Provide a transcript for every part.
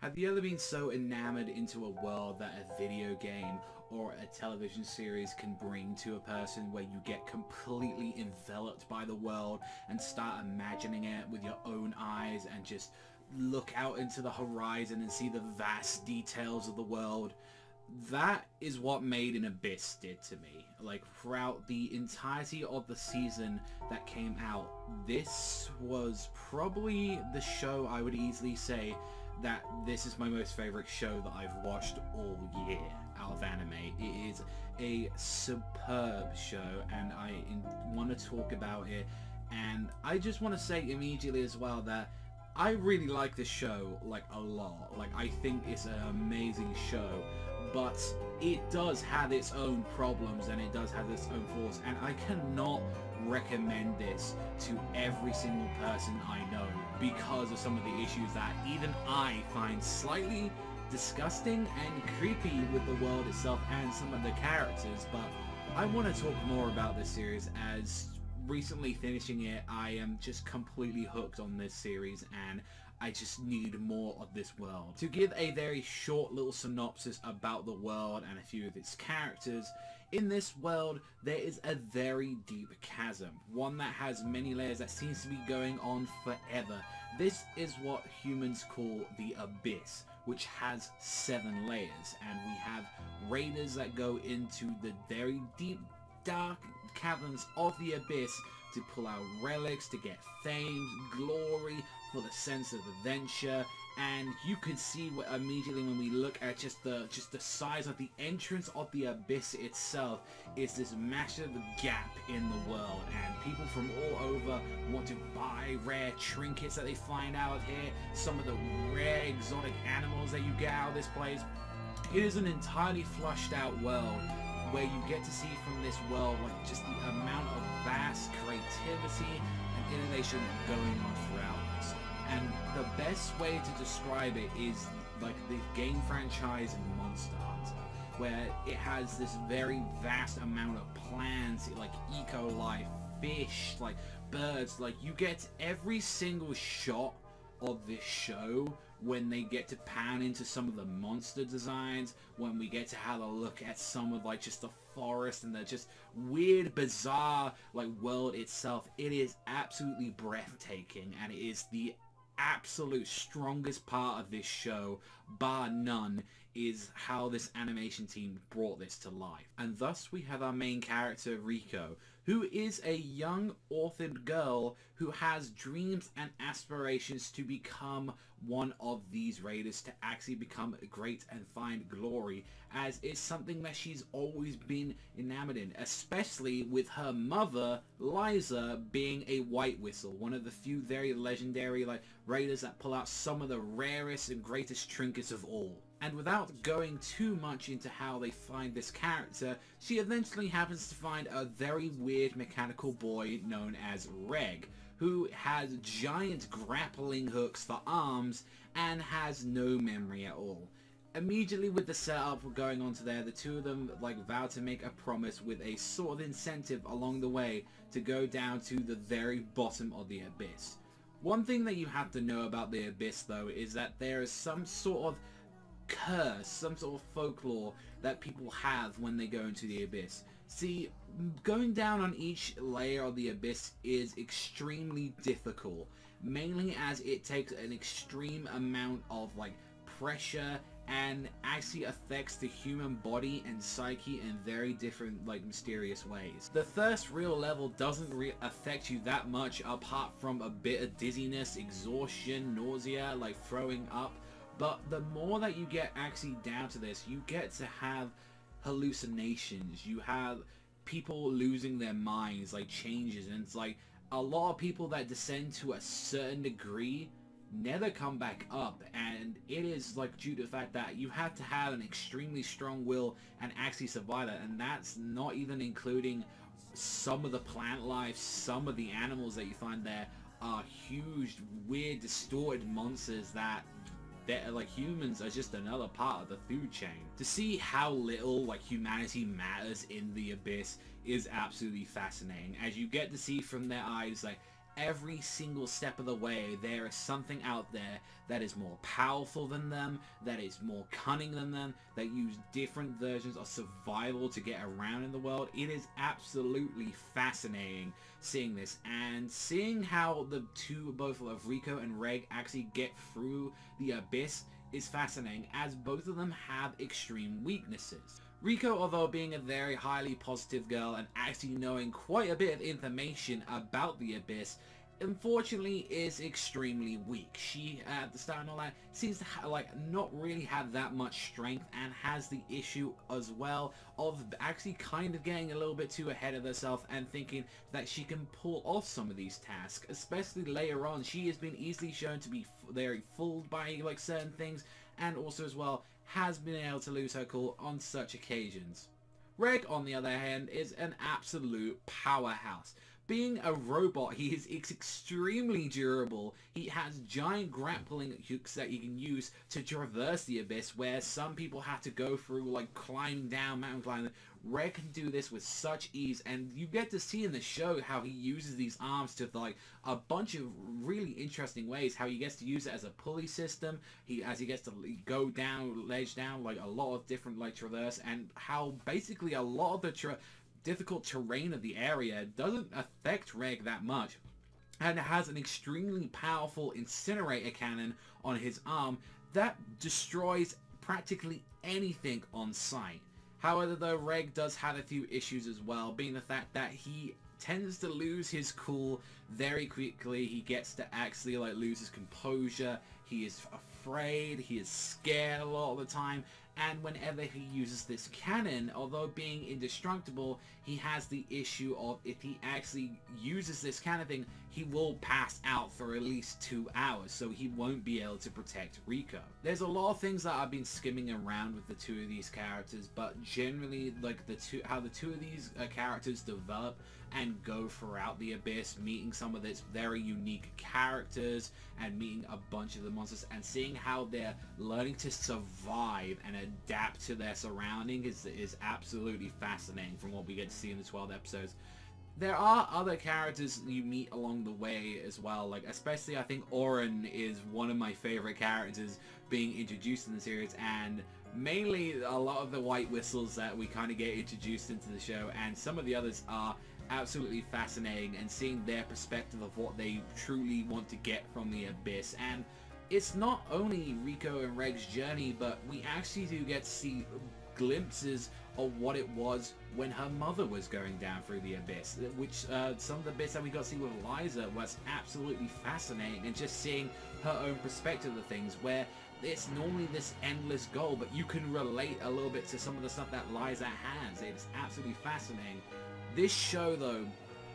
Have you ever been so enamored into a world that a video game or a television series can bring to a person, where you get completely enveloped by the world and start imagining it with your own eyes and just look out into the horizon and see the vast details of the world? That is what Made in Abyss did to me. Like, throughout the entirety of the season that came out, this was probably the show I would easily say that this is my most favorite show that I've watched all year out of anime. It is a superb show, and I want to talk about it. And I just want to say immediately as well that I really like this show, like, a lot. Like, I think it's an amazing show, but it does have its own problems and it does have its own flaws, and I cannot recommend this to every single person I know because of some of the issues that even I find slightly disgusting and creepy with the world itself and some of the characters. But I want to talk more about this series, as recently finishing it, I am just completely hooked on this series and I just need more of this world. To give a very short little synopsis about the world and a few of its characters, in this world there is a very deep chasm, one that has many layers that seems to be going on forever. This is what humans call the Abyss, which has 7 layers, and we have raiders that go into the very deep, dark caverns of the Abyss to pull out relics, to get fame, glory, for the sense of adventure. And you can see what immediately when we look at just the size of the entrance of the Abyss itself is this massive gap in the world, and people from all over want to buy rare trinkets that they find out here, some of the rare exotic animals that you get out of this place. It is an entirely flushed out world where you get to see from this world like just the amount of vast creativity and innovation going on throughout this. And the best way to describe it is like the game franchise Monster Hunter, where it has this very vast amount of plants, like eco-life, fish, like birds. Like, you get every single shot of this show when they get to pan into some of the monster designs, when we get to have a look at some of like just the forest and the just weird, bizarre like world itself. It is absolutely breathtaking, and it is the absolute strongest part of this show, bar none, is how this animation team brought this to life. And thus we have our main character, Riko, who is a young orphaned girl who has dreams and aspirations to become one of these raiders, to actually become great and find glory, as it's something that she's always been enamored in, especially with her mother, Liza, being a white whistle, one of the few very legendary like raiders that pull out some of the rarest and greatest trinkets of all. And without going too much into how they find this character, she eventually happens to find a very weird mechanical boy known as Reg, who has giant grappling hooks for arms and has no memory at all. Immediately with the setup going on to there, the two of them like vow to make a promise with a sort of incentive along the way to go down to the very bottom of the Abyss. One thing that you have to know about the Abyss though is that there is some sort of curse, some sort of folklore that people have when they go into the Abyss. See, going down on each layer of the Abyss is extremely difficult, mainly as it takes an extreme amount of like pressure and actually affects the human body and psyche in very different like mysterious ways. The first real level doesn't affect you that much, apart from a bit of dizziness, exhaustion, nausea, like throwing up. But the more that you get actually down to this, you get to have hallucinations, you have people losing their minds, like changes, and it's like a lot of people that descend to a certain degree never come back up, and it is like due to the fact that you have to have an extremely strong will and actually survive it, and that's not even including some of the plant life. Some of the animals that you find there are huge, weird, distorted monsters that like humans are just another part of the food chain. To see how little like humanity matters in the Abyss is absolutely fascinating, as you get to see from their eyes like every single step of the way there is something out there that is more powerful than them, that is more cunning than them, that use different versions of survival to get around in the world. It is absolutely fascinating seeing this, and seeing how the two, both of Rico and Reg, actually get through the abyss is fascinating, as both of them have extreme weaknesses. Rico, although being a very highly positive girl and actually knowing quite a bit of information about the abyss, unfortunately is extremely weak. She, at the start and all that, seems to not really have that much strength, and has the issue as well of actually kind of getting a little bit too ahead of herself and thinking that she can pull off some of these tasks. Especially later on, she has been easily shown to be very fooled by certain things, and also as well has been able to lose her cool on such occasions. Reg, on the other hand, is an absolute powerhouse. Being a robot, he is extremely durable. He has giant grappling hooks that he can use to traverse the abyss, where some people have to go through climbing down, mountain climbing. Reg can do this with such ease, and you get to see in the show how he uses these arms to a bunch of really interesting ways. How he gets to use it as a pulley system, as he gets to go down, ledge down, a lot of different traverse, and how basically a lot of the difficult terrain of the area doesn't affect Reg that much, and has an extremely powerful incinerator cannon on his arm that destroys practically anything on sight. However, though, Reg does have a few issues as well, being the fact that he tends to lose his cool very quickly. He gets to actually lose his composure. He is afraid, he is scared a lot of the time, and whenever he uses this cannon, although being indestructible, he has the issue of if he actually uses this cannon thing, he will pass out for at least 2 hours, so he won't be able to protect Rico. There's a lot of things that I've been skimming around with the two of these characters, but generally how the two of these characters develop and go throughout the abyss, meeting some of its very unique characters and meeting a bunch of the monsters, and seeing how they're learning to survive and adapt to their surroundings is absolutely fascinating from what we get to see in the 12 episodes. There are other characters you meet along the way as well, especially I think Oren is one of my favorite characters being introduced in the series, and mainly a lot of the white whistles that we kind of get introduced into the show, and some of the others are absolutely fascinating, and seeing their perspective of what they truly want to get from the abyss. And it's not only Rico and Reg's journey, but we actually do get to see glimpses of what it was when her mother was going down through the abyss, which some of the bits that we got to see with Liza was absolutely fascinating, and just seeing her own perspective of things, where it's normally this endless goal, but you can relate a little bit to some of the stuff that Liza has. It's absolutely fascinating. This show, though,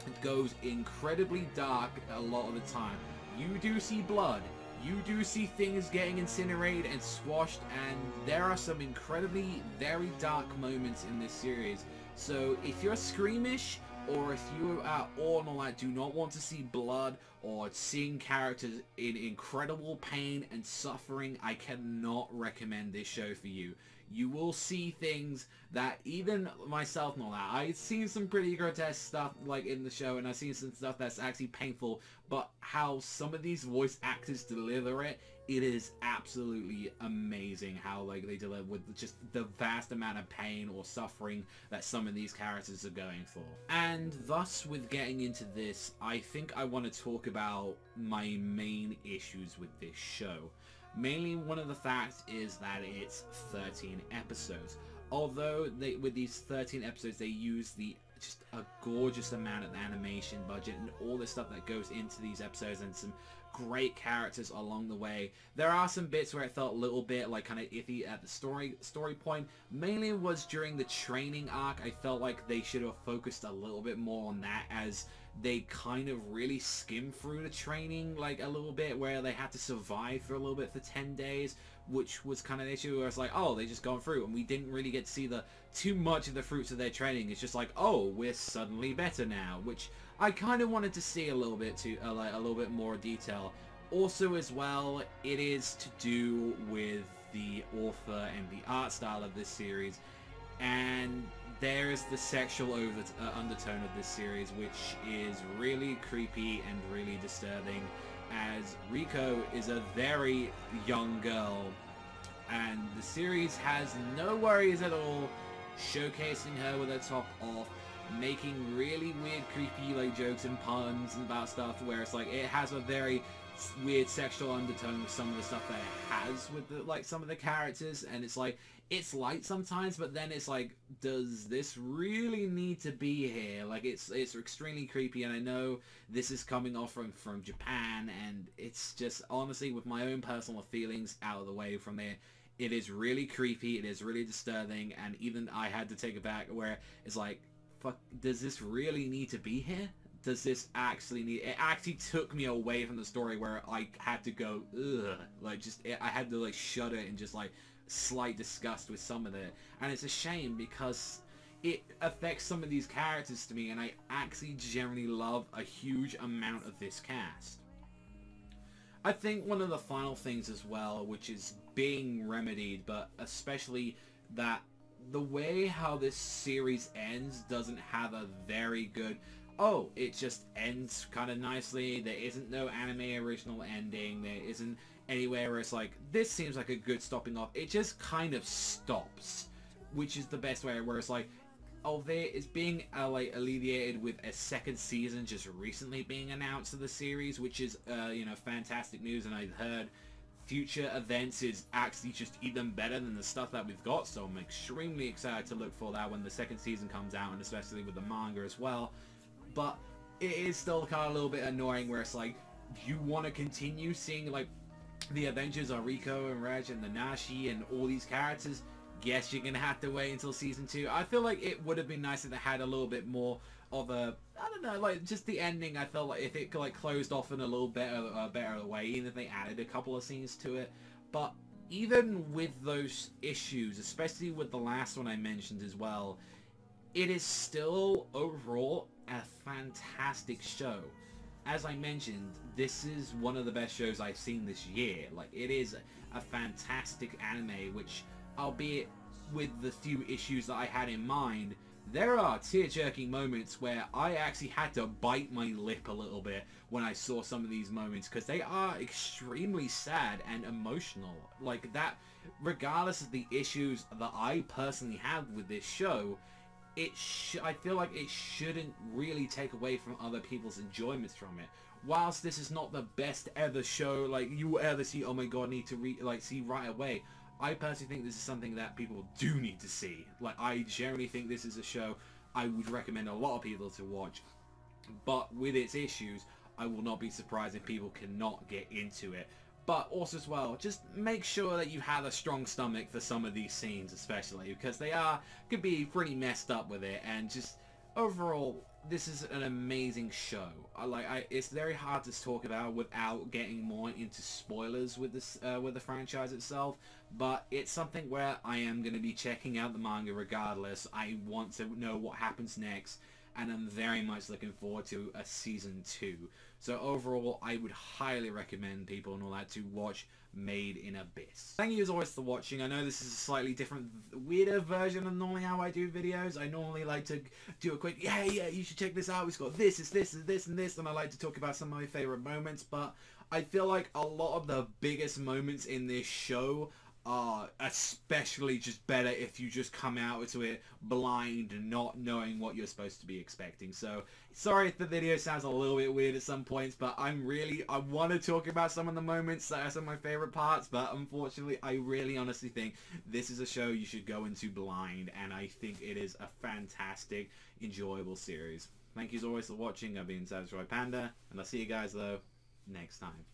it goes incredibly dark a lot of the time. You do see blood, you do see things getting incinerated and squashed, and there are some incredibly very dark moments in this series. So if you're squeamish, or if you are all that do not want to see blood or seeing characters in incredible pain and suffering, I cannot recommend this show for you. You will see things that even myself and all that, I've seen some pretty grotesque stuff in the show, and I've seen some stuff that's actually painful, but how some of these voice actors deliver it, it is absolutely amazing how they deliver with just the vast amount of pain or suffering that some of these characters are going for. And thus, with getting into this, I think I want to talk about my main issues with this show. Mainly, one of the facts is that it's 13 episodes. Although with these 13 episodes, they use just a gorgeous amount of animation budget and all the stuff that goes into these episodes, and some great characters along the way. There are some bits where it felt a little bit kind of iffy at the story point. Mainly was during the training arc. I felt like they should have focused a little bit more on that, as they kind of really skimmed through the training a little bit, where they had to survive for a little bit for 10 days, which was kind of an issue where it's oh, they just gone through, and we didn't really get to see too much of the fruits of their training. It's just oh, we're suddenly better now, which I kind of wanted to see a little bit a little bit more detail. Also as well, it is to do with the author and the art style of this series, and there is the sexual undertone of this series, which is really creepy and really disturbing, as Riko is a very young girl, and the series has no worries at all showcasing her with her top off, making really weird, creepy like jokes and puns about stuff, where it's like it has a very weird sexual undertone with some of the stuff that it has with the, like some of the characters, and it's like it's light sometimes, but then it's like, does this really need to be here? Like it's extremely creepy, and I know this is coming off from Japan, and it's just honestly, with my own personal feelings out of the way from it, it is really creepy, it is really disturbing, and even I had to take it back where it's like, fuck, does this really need to be here? Does this actually need... It actually took me away from the story where I had to go, ugh. Like, I had to, like, shudder in just, like, slight disgust with some of it. And it's a shame because it affects some of these characters to me, and I actually generally love a huge amount of this cast. I think one of the final things as well, which is being remedied, but especially that the way how this series ends doesn't have a very good... Oh, it just ends kind of nicely. There isn't no anime original ending. There isn't anywhere where it's like, this seems like a good stopping off. It just kind of stops, which is the best way, where it's like, oh, there is being like alleviated with a second season just recently being announced of the series, which is, you know, fantastic news. And I've heard future events is actually just even better than the stuff that we've got. So I'm extremely excited to look for that when the second season comes out, and especially with the manga as well. But it is still kind of a little bit annoying where it's like, you want to continue seeing like the adventures of Riko and Reg and the Nashi and all these characters. Guess you're gonna have to wait until season 2. I feel like it would have been nice if they had a little bit more of a, I don't know, like just the ending. I felt like if it like closed off in a little better way, even if they added a couple of scenes to it. But even with those issues, especially with the last one I mentioned as well, it is still overall a fantastic show. As I mentioned, this is one of the best shows I've seen this year. Like, it is a fantastic anime, which, albeit with the few issues that I had in mind, there are tear-jerking moments where I actually had to bite my lip a little bit when I saw some of these moments, because they are extremely sad and emotional. Like, that, regardless of the issues that I personally have with this show, I feel like it shouldn't really take away from other people's enjoyments from it. Whilst this is not the best ever show, like, you will ever see, oh my god, need to see right away, I personally think this is something that people do need to see. Like, I generally think this is a show I would recommend a lot of people to watch. But with its issues, I will not be surprised if people cannot get into it. But also as well, just make sure that you have a strong stomach for some of these scenes, especially because they could be pretty messed up with it. And just overall, this is an amazing show. It's very hard to talk about without getting more into spoilers with this with the franchise itself. But it's something where I am going to be checking out the manga regardless. I want to know what happens next, and I'm very much looking forward to a season 2. So overall, I would highly recommend people and all that to watch Made in Abyss. Thank you as always for watching. I know this is a slightly different, weirder version of normally how I do videos. I normally like to do a quick, yeah, you should check this out. It's got this, it's this, and this, and this. And I like to talk about some of my favorite moments. But I feel like a lot of the biggest moments in this show are especially just better if you just come out to it blind and not knowing what you're supposed to be expecting. So sorry if the video sounds a little bit weird at some points, but I want to talk about some of the moments that are some of my favorite parts, but unfortunately I really honestly think this is a show you should go into blind, and I think it is a fantastic, enjoyable series. Thank you as always for watching. I've been Satisfied Panda, and I'll see you guys though next time.